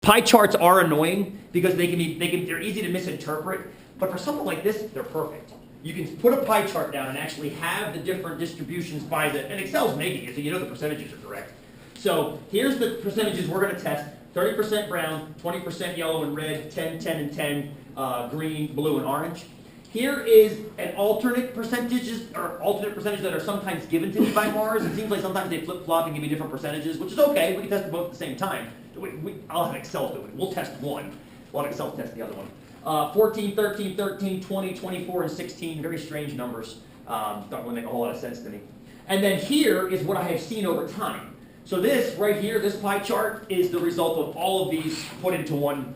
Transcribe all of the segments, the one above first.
Pie charts are annoying because they're easy to misinterpret, but for something like this, they're perfect. You can put a pie chart down and actually have the different distributions and Excel's making it, so you know the percentages are correct. So here's the percentages we're going to test. 30% brown, 20% yellow and red, 10, 10, and 10, green, blue, and orange. Here is an alternate percentages that are sometimes given to me by Mars. It seems like sometimes they flip-flop and give me different percentages, which is okay. We can test them both at the same time. I'll have Excel do it. We'll test one. We'll have Excel test the other one. 14, 13, 13, 20, 24, and 16. Very strange numbers. Don't really make a whole lot of sense to me. And then here is what I have seen over time. So this right here, this pie chart, is the result of all of these put into one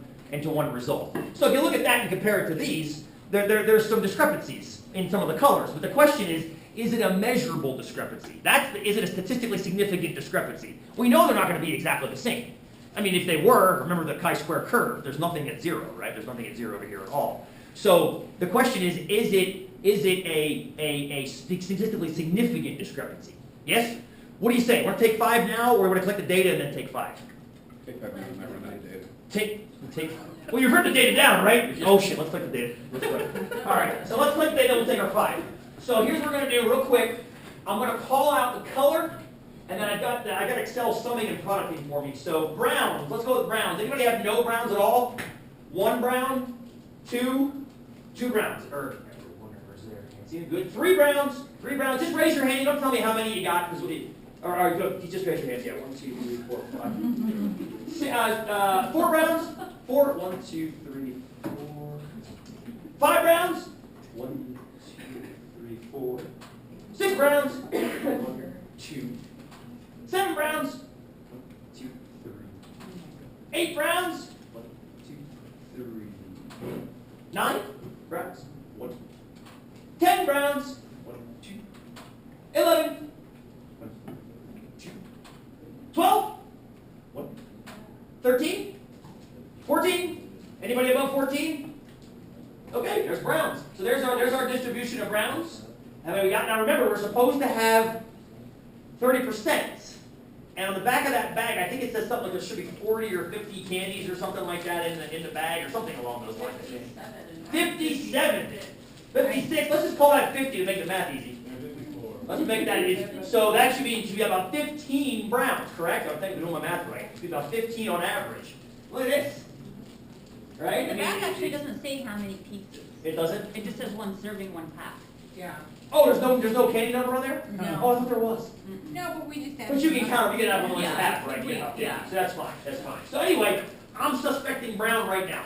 result. So if you look at that and compare it to these, there's some discrepancies in some of the colors. But the question is it a measurable discrepancy? Is it a statistically significant discrepancy? We know they're not going to be exactly the same. I mean, if they were, remember the chi-square curve, there's nothing at zero, right? There's nothing at zero over here at all. So the question is it a statistically significant discrepancy? Yes? What do you say? Want to take 5 now, or want to collect the data and then take 5? Take 5 now, never mind data. Well, you've written the data down, right? Oh shit, let's collect the data. All right, so let's collect the data, we'll take our 5. So here's what we're going to do real quick. I'm going to call out the color, and then I got Excel summing and producting for me. So browns, let's go with browns. Anybody have no browns at all? 1 brown, 2 browns. Good. 3 browns. Just raise your hand. Don't tell me how many you got, because just raise your hands. Yeah, 1, 2, 3, 4, 5. 4 browns. 4. 1, 2, 3, 4. 5 browns. 1, 2, 3, 4. 6 browns. 1, 2. 7 browns. 1, 2, 3. 8 browns. 1, 2, 3. 9 browns. 1, 10 browns. 1, 2. 11. 1, 2. 12. 1. 13. 14. Anybody above 14? Okay, there's browns. So there's our distribution of browns. And then we got, now remember, we're supposed to have 30%. And on the back of that bag, I think it says something like there should be 40 or 50 candies or something like that in the bag or something along those lines. 57. 56. Let's just call that 50 to make the math easy. Let's make that easy. So that should be about 15 browns, correct? I'm thinking, doing my math right. It should be about 15 on average. Look at this. Right? The bag actually doesn't say how many pieces. It doesn't? It just says 1 serving, 1 pack. Yeah. Oh, there's no candy number on there? No. Oh, I thought there was. No, but we just have. But you can count, you can have one like Yeah, half, right? yeah. So that's fine. So anyway, I'm suspecting brown right now.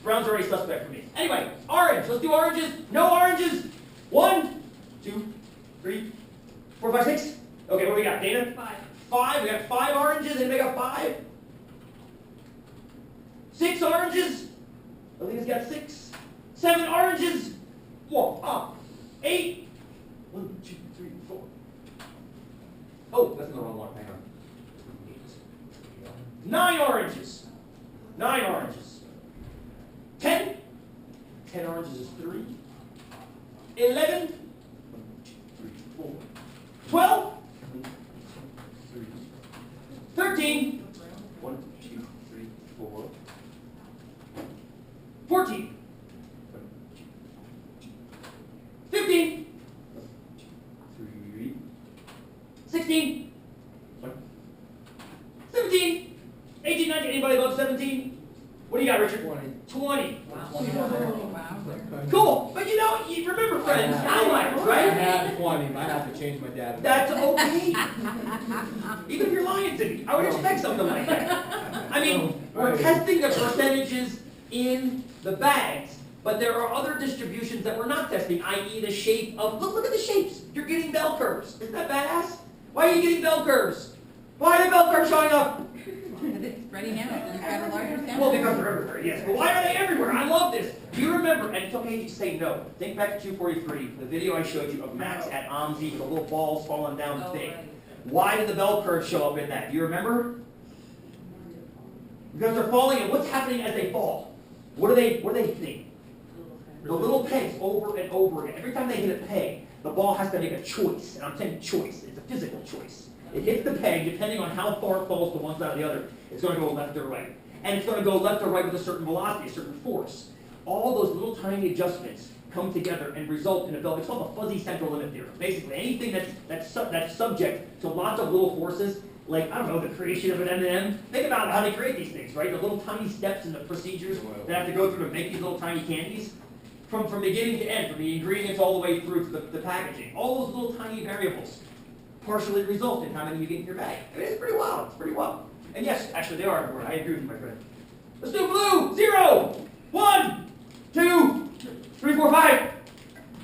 Brown's already suspect for me. Anyway, orange. Let's do oranges. No oranges. 1, 2, 3, 4, 5, 6. Okay, what do we got, Dana? 5. 5. We got 5 oranges. Anybody got 5? 6 oranges. Alina's got 6. 7 oranges. Whoa, up. 8. 1, 2, 3, 4. Oh, that's the wrong one. Hang on. 9 oranges. 9 oranges. 10. 10 oranges is 3. 11. 1, 2, 3, 4. 12. 1, 2, 3. 13. 1, 2, 3, 4. 14. 15. 1, 2, 3. 16. 1. 17. 18, 19. Anybody above 17? What do you got, Richard? 20. Wow. Cool. But you remember, friends, outliers, I right? have 20. I have to change my data. That's okay. Even if you're lying to me, I would expect something like that. I mean, we're testing the percentages in the bags, but there are other distributions that we're not testing, i.e. the shape of, look at the shapes. You're getting bell curves. Isn't that badass? Why are you getting bell curves? Why are the bell curves showing up? It's spreading out and it's got a larger sample. Well, because they're everywhere, yes. But why are they everywhere? I love this. Do you remember, and it's okay to say no, think back to 243, the video I showed you of Max at OMSI with the little balls falling down the thing. Right. Why did the bell curve show up in that? Do you remember? Because they're falling, and what's happening as they fall? What are they hitting? The little pegs over and over again. Every time they hit a peg, the ball has to make a choice. And I'm saying choice. It's a physical choice. It hits the peg, depending on how far it falls to one side or the other, it's going to go left or right. and it's going to go left or right with a certain velocity, a certain force. All those little tiny adjustments come together and result in a belt. It's called the fuzzy central limit theorem. Basically, anything that's subject to lots of little forces, like, I don't know, the creation of an M&M. Think about how they create these things, right? The little tiny steps and the procedures that have to go through to make these little tiny candies. From beginning to end, from the ingredients all the way through to the packaging. All those little tiny variables partially result in how many you get in your bag. I mean, it's pretty wild. It's pretty wild. And yes, actually, they are important. I agree with you, my friend. Let's do blue. 0, 1, 2, 3, 4, 5.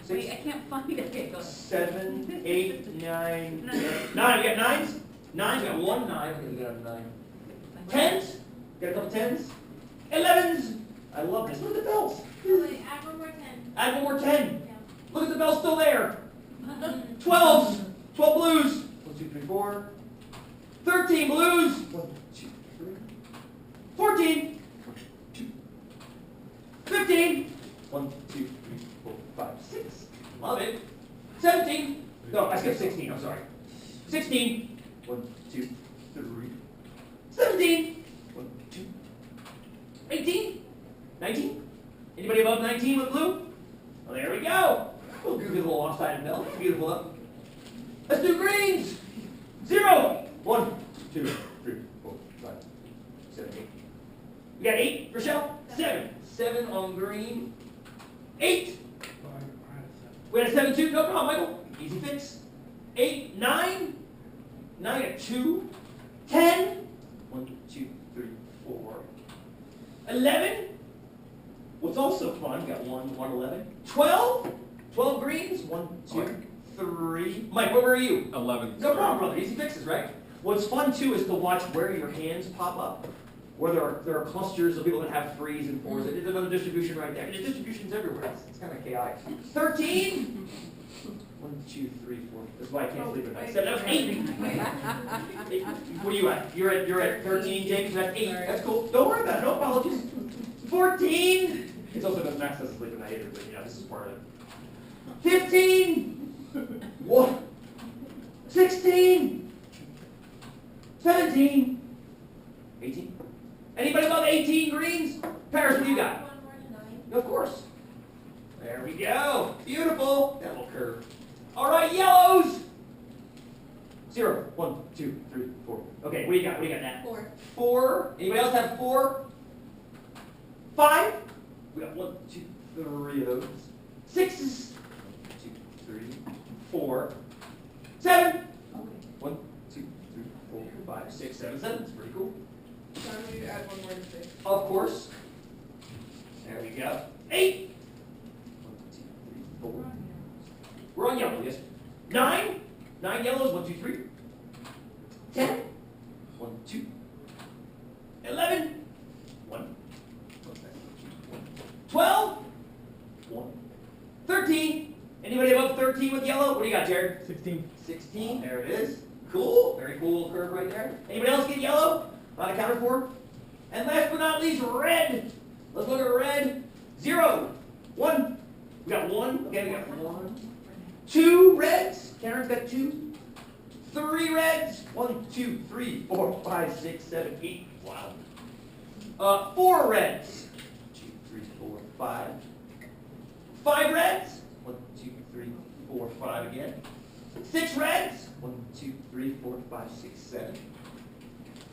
Wait, I can't find it. Okay, go. 7, 8, 9, 9. We got nines? Nines, we got 1 9. Okay, we got a 9. Tens? Got a couple tens? 11s. I love this. Look at the bells. Add one more 10. Add one more 10. Yeah. Look at the bell still there. 12s. 12 blues. 1, 2, 3, 4. 13 blues. 1, 2, 3. 14. 1, 2. 15. 1, 2, 3, 4, 5, 6. Love it. 17. No, I skipped 16. I'm sorry. 16. 1, 2, 3. 17. 1, 2. 18. 19. Anybody above 19 with blue? Well, there we go. We'll do a little offside bell. Beautiful up. Let's do greens. 0, 1, 2, 3, 4, 5, 7, 8. We got 8, Rochelle? 7. 7 on green. 8. We got a 7 2. No problem, Michael. Easy fix. 8, 9. 9 at 2. 10. 1, 2, 3, 4. 11. What's also fun, we got 1, 1, 11. 12. 12 greens. 1, 2, 3. Mike, where were you? 11. No problem, brother. Easy fixes, right? What's fun too is to watch where your hands pop up. Where there are clusters of people that have 3s and 4s. There's another distribution right there. There's distributions everywhere. It's kind of chaotic. 13. 1, 2, 3, 4. That's why I can't sleep at night. 7. That was 8. What are you at? You're at 13, James. That's 8. That's cool. Don't worry about it. No apologies. 14. It's also that Max doesn't sleep at night either, but you know, this is part of it. 15. 1. 16. 17. 18. Anybody above 18 greens? Paris, what do you got? One more to 9. Of course. There we go. Beautiful. That little curve. All right, yellows. 0, 1, 2, 3, 4. Okay, what do you got? What do you got, Nat? 4. 4. Anybody else have 4? 5. We got 1, 2, 3 of those. 6s. 2, 3, 4. 7. 1, 2, 3, 4, 5, 6, 7, 7. It's pretty cool. So I'm going to add one more to 6. Of course. There we go. 8. 1, 2, 3, 4. We're on yellow, yes. 9. 9 yellows. 1, 2, 3. 10. 1, 2. 11. 1. 12. 1. 13. Anybody above 13 with yellow? What do you got, Jared? 16. 16. There it is. Cool. Very cool little curve right there. Anybody else get yellow? On a counter 4. And last but not least, red. Let's look at red. 0. 1. We got 1. Okay, we got 1. 2 reds. Karen's got 2. 3 reds. 1, 2, 3, 4, 5, 6, 7, 8. Wow. 4 reds. 2, 3, 4, 5. 5 reds. 1, 2, 3, 4, 5 again. 6 reds. 1, 2, 3, 4, 5, 6, 7.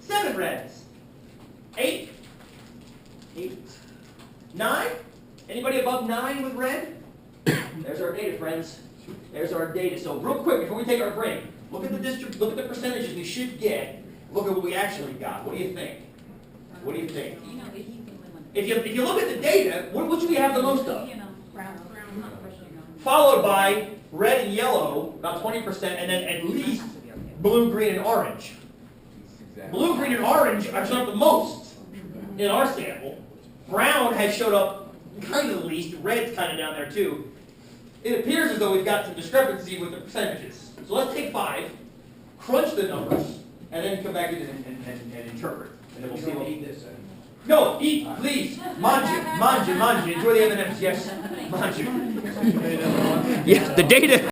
7 reds. 8. 8. 9. Anybody above 9 with red? There's our data, friends. There's our data. So real quick, before we take our break, look at the percentages we should get. Look at what we actually got. What do you think? What do you think? You know, if you can win one. If you look at the data, which we have the most of? You know, brown. I'm not pushing on. Followed by red and yellow, about 20%, and then at least Has to be okay. blue, green, and orange. Exactly. Blue, green, and orange are showing up the most in our sample. Brown has showed up kind of the least. Red's kind of down there too. It appears as though we've got some discrepancy with the percentages. So let's take 5, crunch the numbers, and then come back in and interpret. And then we'll see what. eat this. No, eat, please. Manju. Enjoy the M&Ms. Yes, manju. Yeah, the data.